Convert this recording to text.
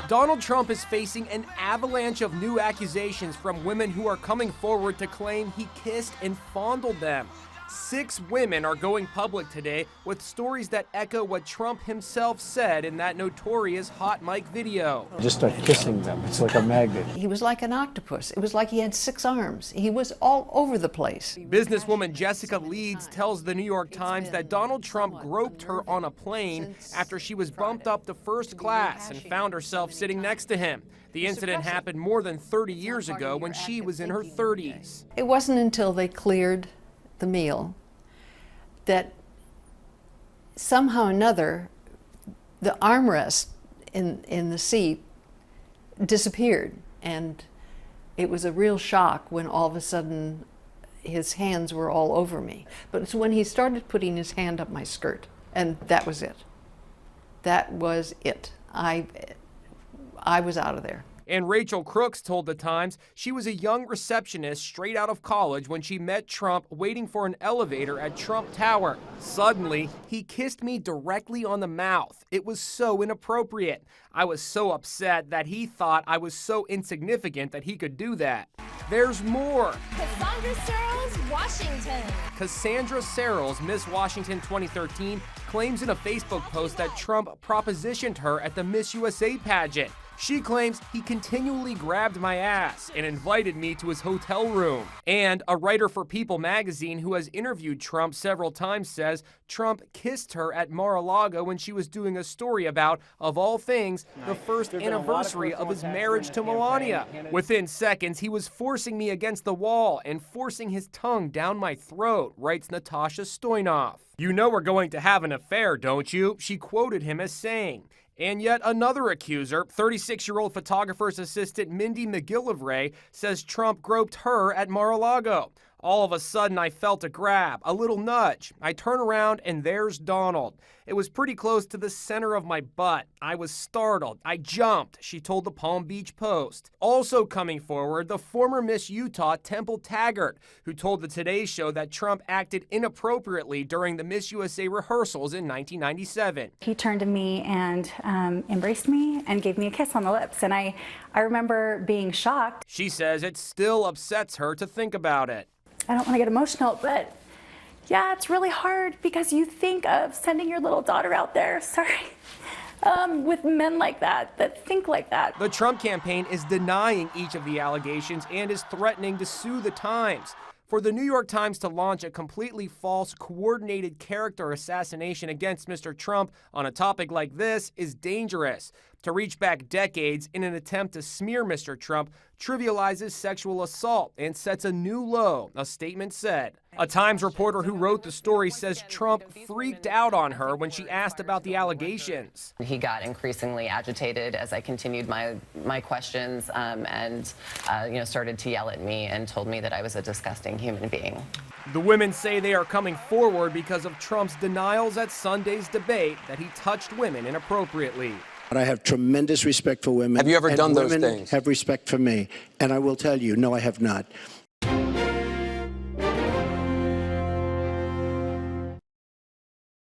Donald Trump is facing an avalanche of new accusations from women who are coming forward to claim he kissed and fondled them. 6 women are going public today with stories that echo what Trump himself said in that notorious hot mic video. Just start kissing them. It's like a magnet. He was like an octopus. It was like he had 6 arms. He was all over the place. Businesswoman Jessica Leeds tells the New York Times that Donald Trump groped her on a plane after she was bumped up to first class and found herself sitting next to him. The incident happened more than 30 years ago when she was in her 30s. It wasn't until they cleared the meal that somehow or another the armrest in the seat disappeared, and it was a real shock when all of a sudden his hands were all over me. But it's when he started putting his hand up my skirt, and that was it. That was it. I was out of there. And Rachel Crooks told the Times she was a young receptionist straight out of college when she met Trump waiting for an elevator at Trump Tower. Suddenly, he kissed me directly on the mouth. It was so inappropriate. I was so upset that he thought I was so insignificant that he could do that. There's more. Cassandra Searles, Washington. Cassandra Searles, Miss Washington 2013, claims in a Facebook post that Trump propositioned her at the Miss USA pageant. She claims he continually grabbed my ass and invited me to his hotel room. And a writer for People magazine who has interviewed Trump several times says Trump kissed her at Mar-a-Lago when she was doing a story about, of all things, the first anniversary of his marriage to Melania. Within seconds, he was forcing me against the wall and forcing his tongue down my throat, writes Natasha Stoyanov. "You know we're going to have an affair, don't you?" she quoted him as saying. And yet another accuser, 36-year-old photographer's assistant Mindy McGillivray, says Trump groped her at Mar-a-Lago. All of a sudden, I felt a grab, a little nudge. I turn around and there's Donald. It was pretty close to the center of my butt. I was startled. I jumped, she told the Palm Beach Post. Also coming forward, the former Miss Utah, Temple Taggart, who told the Today Show that Trump acted inappropriately during the Miss USA rehearsals in 1997. He turned to me and embraced me and gave me a kiss on the lips, and I remember being shocked. She says it still upsets her to think about it. I don't want to get emotional, but yeah, it's really hard because you think of sending your little daughter out there, with men like that think like that. The Trump campaign is denying each of the allegations and is threatening to sue the Times. For the New York Times to launch a completely false, coordinated character assassination against Mr. Trump on a topic like this is dangerous. To reach back decades in an attempt to smear Mr. Trump trivializes sexual assault and sets a new low, a statement said. A Times reporter who wrote the story says Trump freaked out on her when she asked about the allegations. He got increasingly agitated as I continued my questions and started to yell at me and told me that I was a disgusting human being. The women say they are coming forward because of Trump's denials at Sunday's debate that he touched women inappropriately. I have tremendous respect for women. Have you ever done those things? things? Have respect for me. And I will tell you, no, I have not.